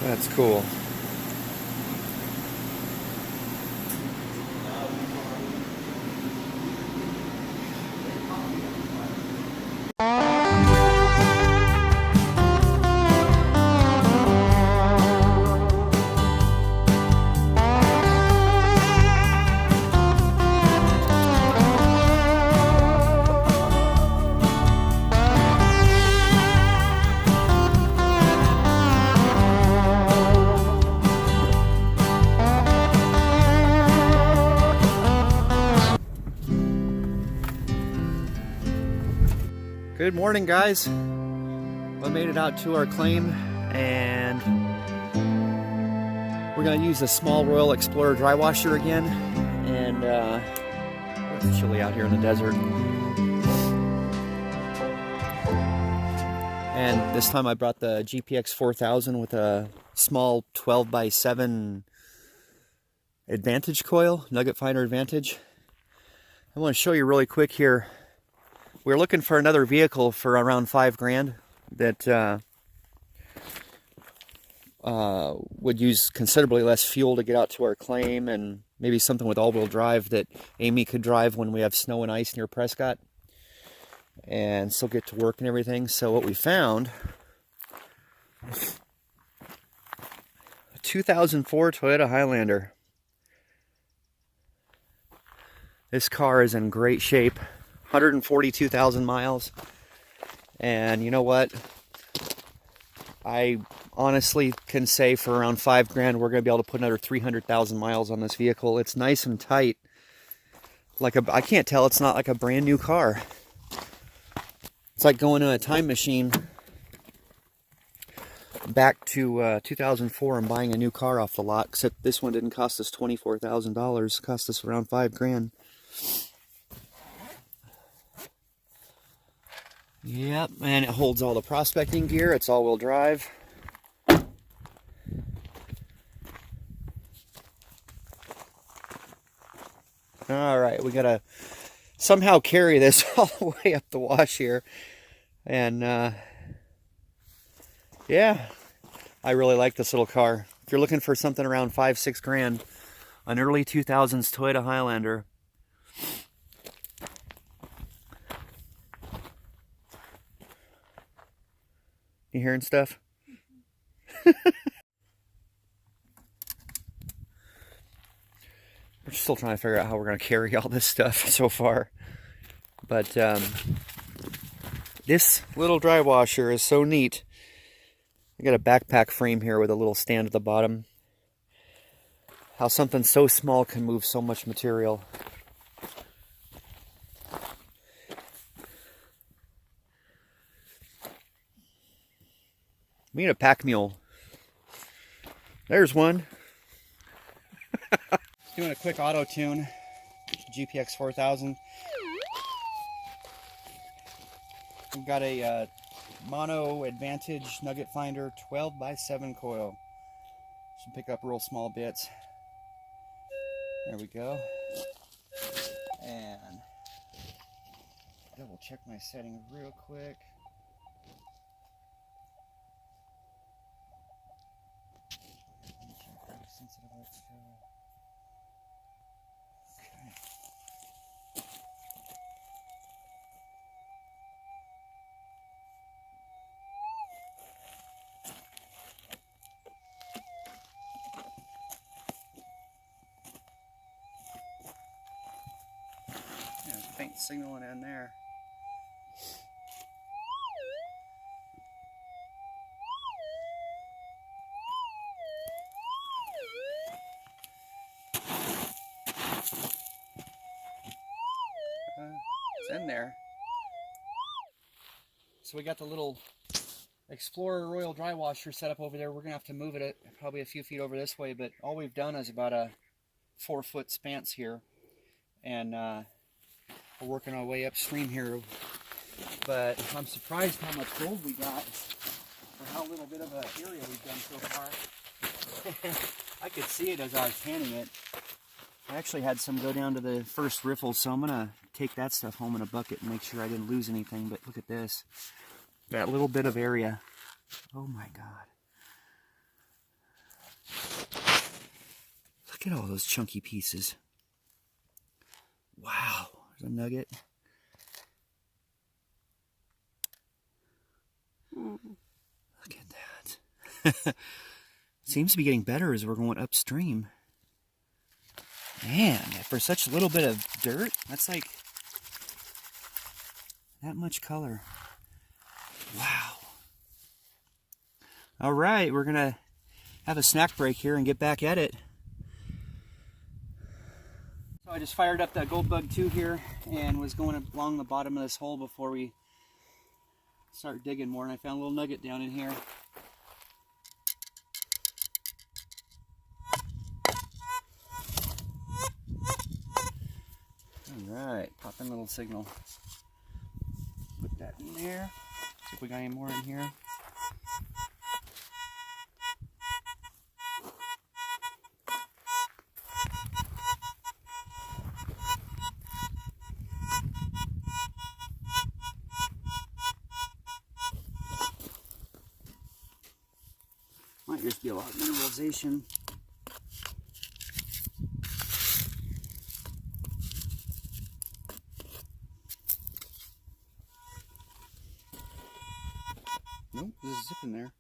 That's cool. Good morning, guys. We made it out to our claim, and we're going to use the small Royal Explorer dry washer again. And it's chilly out here in the desert. And this time I brought the GPX 4000 with a small 12x7 Advantage coil, Nugget Finder Advantage. I want to show you really quick here. We're looking for another vehicle for around $5,000 that would use considerably less fuel to get out to our claim, and maybe something with all-wheel drive that Amy could drive when we have snow and ice near Prescott and still get to work and everything. So what we found, a 2004 Toyota Highlander. This car is in great shape. 142,000 miles, and you know what, I honestly can say for around $5,000 we're going to be able to put another 300,000 miles on this vehicle. It's nice and tight, I can't tell it's not like a brand new car. It's like going in a time machine back to 2004 and buying a new car off the lot, except this one didn't cost us $24,000, cost us around $5,000. Yep, and it holds all the prospecting gear. It's all-wheel drive. Alright, we gotta somehow carry this all the way up the wash here. And yeah, I really like this little car. If you're looking for something around $5,000-6,000, an early 2000s Toyota Highlander. You hearing stuff? We're still trying to figure out how we're going to carry all this stuff so far. But this little dry washer is so neat. I got a backpack frame here with a little stand at the bottom. How something so small can move so much material. We need a pack mule. There's one. Doing a quick auto tune. GPX 4000. We've got a mono Advantage Nugget Finder 12x7 coil. Should pick up real small bits. There we go. And double check my settings real quick. Sensitive lights go. Okay. Yeah, faint signaling in there. It's in there. So we got the little Explorer Royal dry washer set up over there. We're gonna have to move it probably a few feet over this way, but all we've done is about a 4-foot span here, and we're working our way upstream here. But I'm surprised how much gold we got for how little bit of an area we've done so far. I could see it as I was panning it. I actually had some go down to the first riffle, so I'm gonna take that stuff home in a bucket and make sure I didn't lose anything. But look at this, that little bit of area. Oh my God. Look at all those chunky pieces. Wow, there's a nugget. Look at that. Seems to be getting better as we're going upstream. Man, for such a little bit of dirt, that's like that much color. Wow. All right, we're gonna have a snack break here and get back at it. So I just fired up that Gold Bug 2 here and was going along the bottom of this hole before we start digging more, and I found a little nugget down in here. Alright, pop in a little signal. Put that in there. See if we got any more in here. Might just be a lot of mineralization. Nope, there's a zip in there.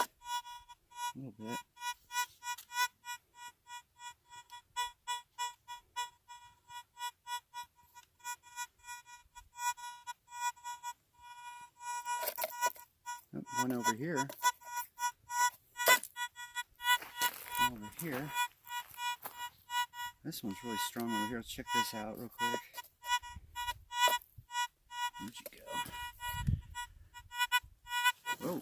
A little bit. Oh, one over here. One over here. This one's really strong over here. Let's check this out real quick. Where'd you go? Whoa.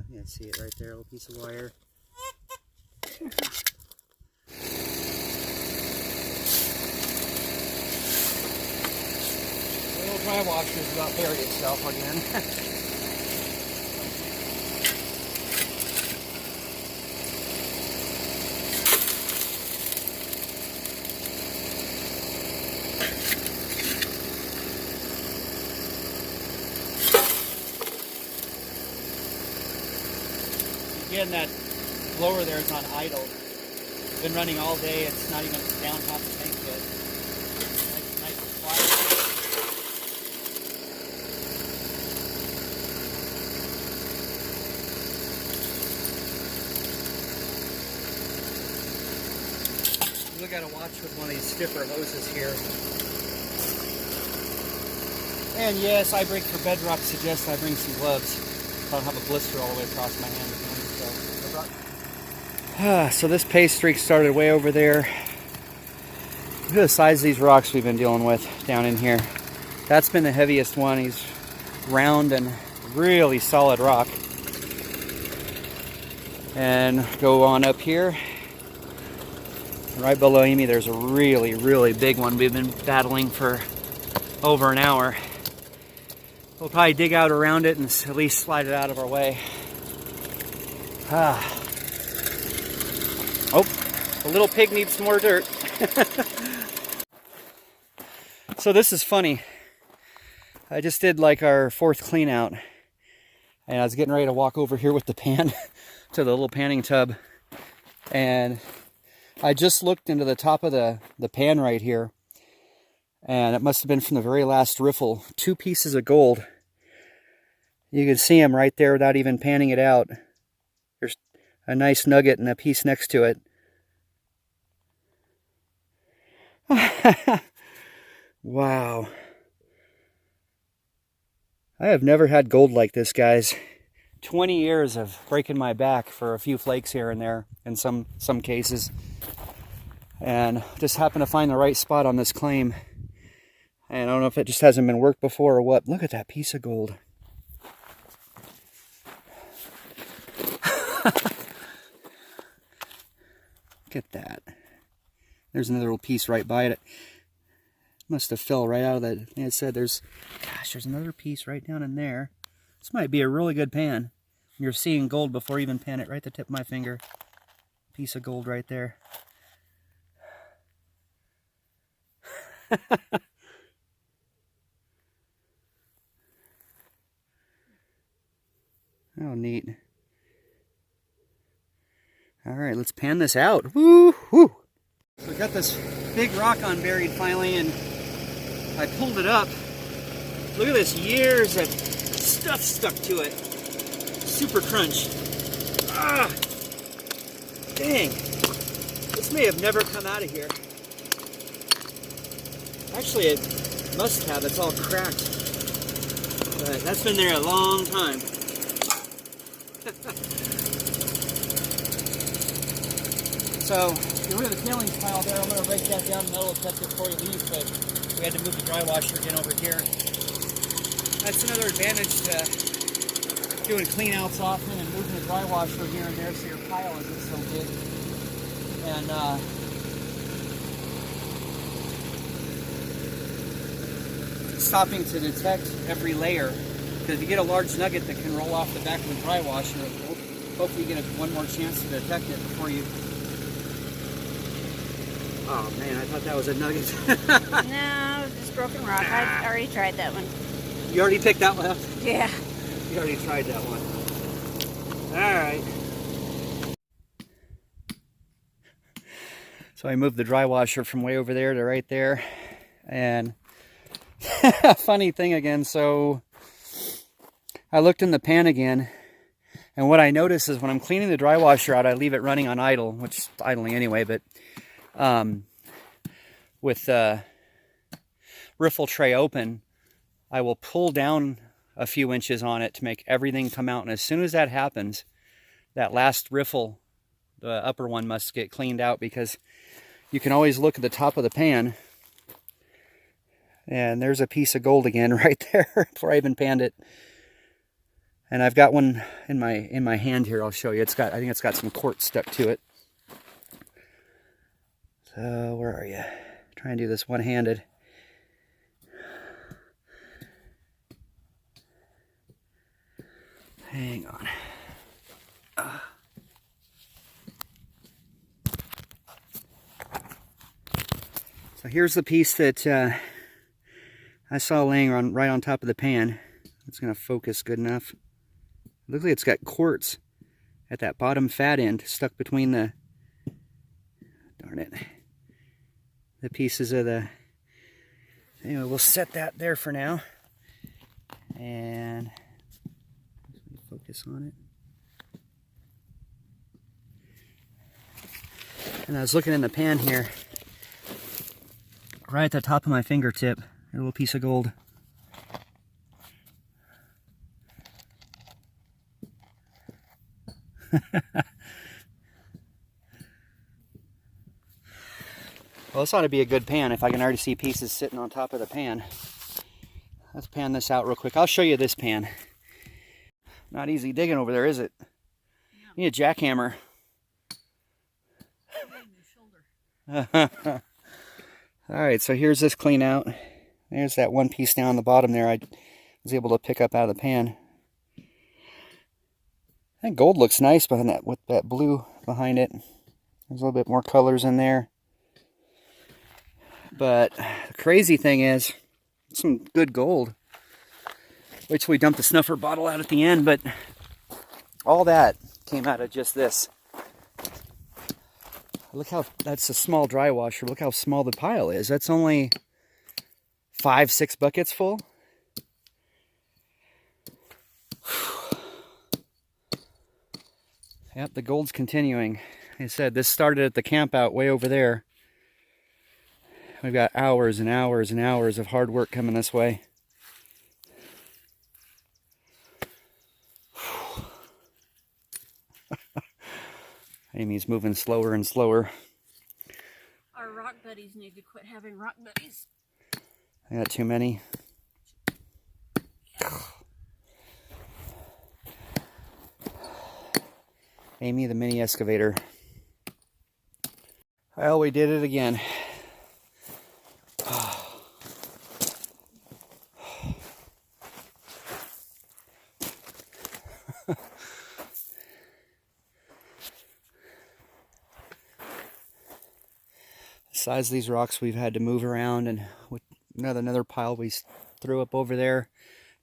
Yeah, see it right there, a little piece of wire. The little drywasher's about buried itself again. Again, that blower there is on idle. It's been running all day. It's not even down half the tank yet. Nice and quiet. We got to watch with one of these stiffer hoses here. And yes, I break for bedrock suggests I bring some gloves. I don't have a blister all the way across my hand again. So this paste streak started way over there. Look at the size of these rocks we've been dealing with down in here. That's been the heaviest one. He's round and really solid rock. And go on up here. Right below me there's a really, really big one. We've been battling for over an hour. We'll probably dig out around it and at least slide it out of our way. Oh, the little pig needs some more dirt. So this is funny. I just did like our 4th clean out. And I was getting ready to walk over here with the pan to the little panning tub. And I just looked into the top of the pan right here. And it must have been from the very last riffle. 2 pieces of gold. You can see them right there without even panning it out. There's a nice nugget and a piece next to it. Wow. I have never had gold like this, guys. 20 years of breaking my back for a few flakes here and there in some cases. And just happened to find the right spot on this claim. And I don't know if it just hasn't been worked before or what. Look at that piece of gold. Look at that. There's another little piece right by it. Must have fell right out of that. It said there's another piece right down in there. This might be a really good pan. You're seeing gold before you even pan it. Right at the tip of my finger. Piece of gold right there. Oh, neat. All right, let's pan this out. Woo hoo! So we got this big rock on buried finally, and I pulled it up. Look at this, years of stuff stuck to it. Super crunch. Ah! Dang. This may have never come out of here. Actually, it must have. It's all cracked. But that's been there a long time. So, get rid of the tailings pile there. I'm going to break that down metal detector before you leave, but we had to move the dry washer again over here. That's another advantage to doing clean outs often and moving the dry washer here and there so your pile isn't so big. And stopping to detect every layer, because if you get a large nugget that can roll off the back of the dry washer, hopefully you get one more chance to detect it before you... Oh man, I thought that was a nugget. No, it was just broken rock. I already tried that one. You already picked that one up? Yeah. You already tried that one. Alright. So I moved the dry washer from way over there to right there. And funny thing again, so I looked in the pan again, and what I notice is when I'm cleaning the dry washer out, I leave it running on idle, which is idling anyway, but with the riffle tray open, I will pull down a few inches on it to make everything come out. And as soon as that happens, that last riffle, the upper one, must get cleaned out, because you can always look at the top of the pan and there's a piece of gold again right there before I even panned it. And I've got one in my hand here. I'll show you. I think it's got some quartz stuck to it. So where are you? Try and do this one-handed. Hang on. So here's the piece that I saw laying right on top of the pan. It's going to focus good enough. It looks like it's got quartz at that bottom fat end stuck between the, darn it, the pieces of the... Anyway, we'll set that there for now. And focus on it. And I was looking in the pan here, right at the top of my fingertip, a little piece of gold. Well, this ought to be a good pan if I can already see pieces sitting on top of the pan. Let's pan this out real quick. I'll show you this pan. Not easy digging over there, is it? Yeah. You need a jackhammer. Alright, so here's this clean out. There's that one piece down on the bottom there I was able to pick up out of the pan. That gold looks nice behind that, with that blue behind it. There's a little bit more colors in there. But the crazy thing is, some good gold. Wait till we dump the snuffer bottle out at the end, but all that came out of just this. Look how, that's a small dry washer. Look how small the pile is. That's only 5-6 buckets full. Yep, the gold's continuing. Like I said, this started at the camp out way over there. We've got hours and hours and hours of hard work coming this way. Amy's moving slower and slower. Our rock buddies need to quit having rock buddies. I got too many. Amy, the mini excavator. Well, we did it again. The size of these rocks we've had to move around, and with another pile we threw up over there,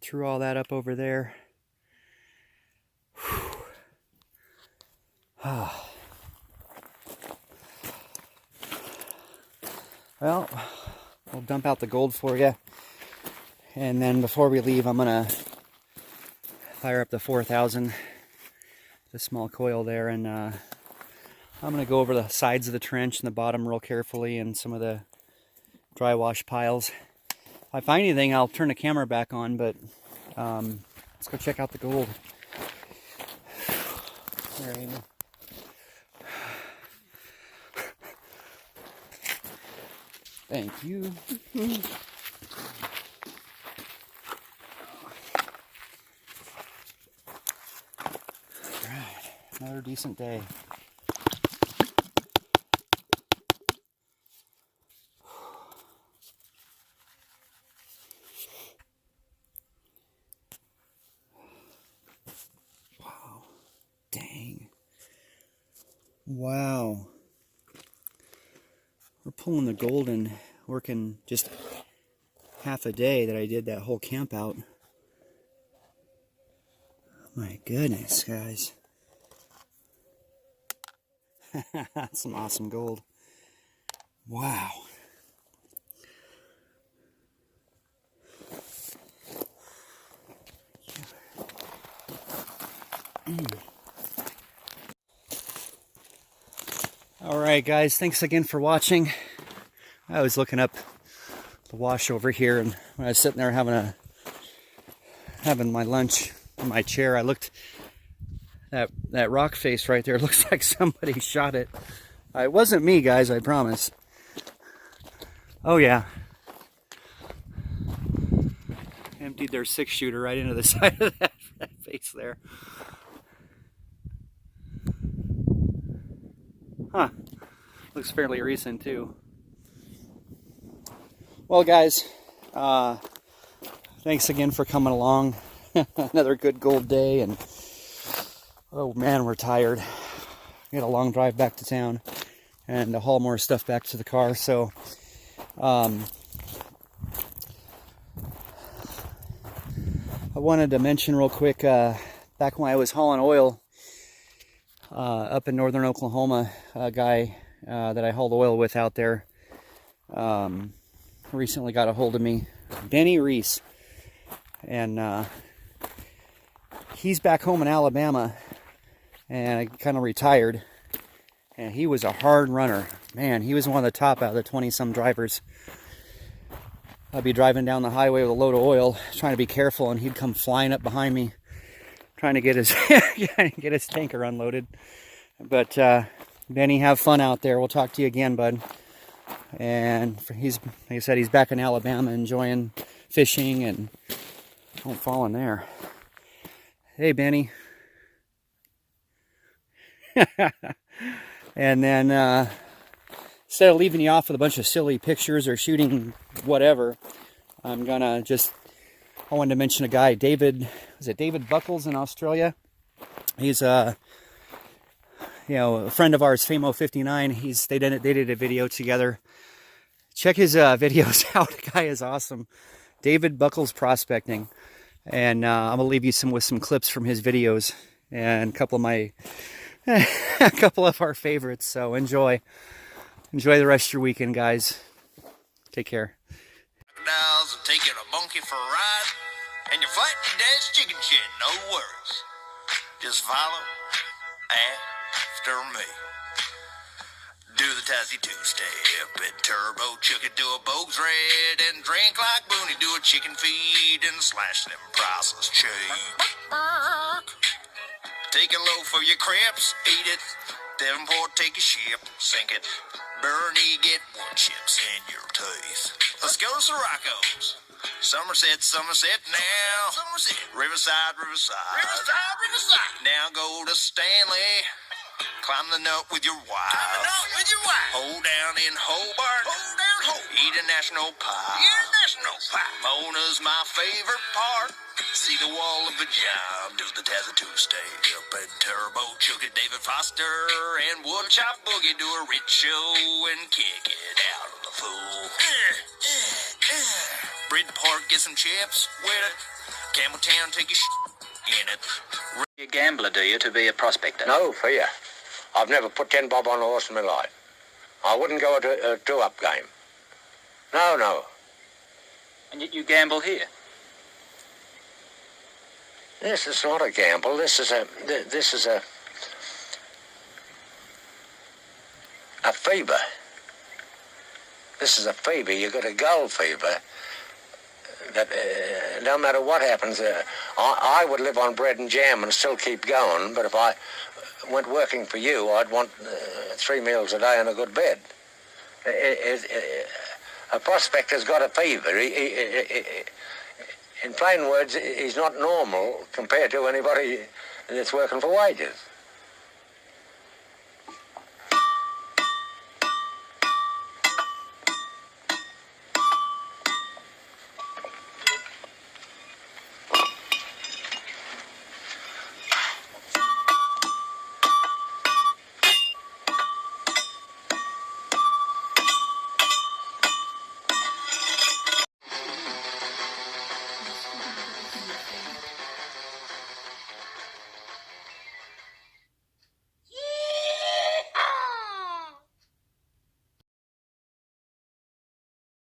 threw all that up over there. Well, we'll dump out the gold for you, and then before we leave, I'm gonna fire up the 4000, the small coil there, and I'm gonna go over the sides of the trench and the bottom real carefully, and some of the dry wash piles. If I find anything, I'll turn the camera back on, but let's go check out the gold. There, Amy. Thank you. Alright, another decent day. Wow. Dang. Wow. We're pulling the gold and working just half a day that I did that whole camp out. My goodness, guys. That's some awesome gold. Wow. Alright guys, thanks again for watching. I was looking up the wash over here, and when I was sitting there having my lunch in my chair, I looked at that rock face right there. It looks like somebody shot it. It wasn't me, guys, I promise. Oh yeah. Emptied their 6-shooter right into the side of that face there. Huh. Looks fairly recent too. Well guys, thanks again for coming along. Another good gold day, and oh man, we're tired. We got a long drive back to town and to haul more stuff back to the car, so I wanted to mention real quick, back when I was hauling oil up in northern Oklahoma, a guy that I hauled oil with out there recently got a hold of me, Benny Reese, and he's back home in Alabama, and I kind of retired, and he was a hard runner. Man, he was one of the top out of the 20-some drivers. I'd be driving down the highway with a load of oil, trying to be careful, and he'd come flying up behind me, trying to get his get his tanker unloaded. But Benny, have fun out there. We'll talk to you again, bud. And he's, like I said, he's back in Alabama enjoying fishing, and don't fall in there. Hey, Benny. And then instead of leaving you off with a bunch of silly pictures or shooting whatever, I'm gonna I wanted to mention a guy, David, was it David Buckles in Australia? He's a friend of ours, Famo59. They did a video together. Check his videos out. The guy is awesome. David Buckles Prospecting. And I'm gonna leave you with some clips from his videos and a couple of our favorites. So enjoy the rest of your weekend, guys. Take care. Crocodiles are taking a monkey for a ride, and you're fighting your dad's chicken shit. No worries. Just follow after me. Do the Tassie two-step and turbo chuck it to a bogus red, and drink like Booney. Do a chicken feed and slash them prices cheap. Take a loaf of your crepes, eat it. Devonport, take a ship, sink it. Bernie, get wood chips in your teeth. Let's go to Sirocco's. Somerset, Somerset now. Somerset. Riverside, Riverside. Riverside, Riverside. Now go to Stanley. Climb the nut with your wife. Climb the nut with your wife. Hold down in Hobart. Hold down Hobart. Eat a national pie. Eat a national pie. Mona's my favorite part. See the wall of vagina. Do the Tattoo stay up and Turbo Choke it. David Foster and Woodchop Boogie do a rich show and kick it out of the fool. Bridport, get some chips with it. Campbelltown, take a in it. You a gambler, do you, to be a prospector? No fear. I've never put 10 bob on a horse in my life. I wouldn't go to a two-up game. No. And yet you gamble here? This is not a gamble. This is a fever. This is a fever. You got a gold fever. That no matter what happens, I would live on bread and jam and still keep going. But if I went working for you, I'd want 3 meals a day and a good bed. A prospector's got a fever. In plain words, he's not normal compared to anybody that's working for wages.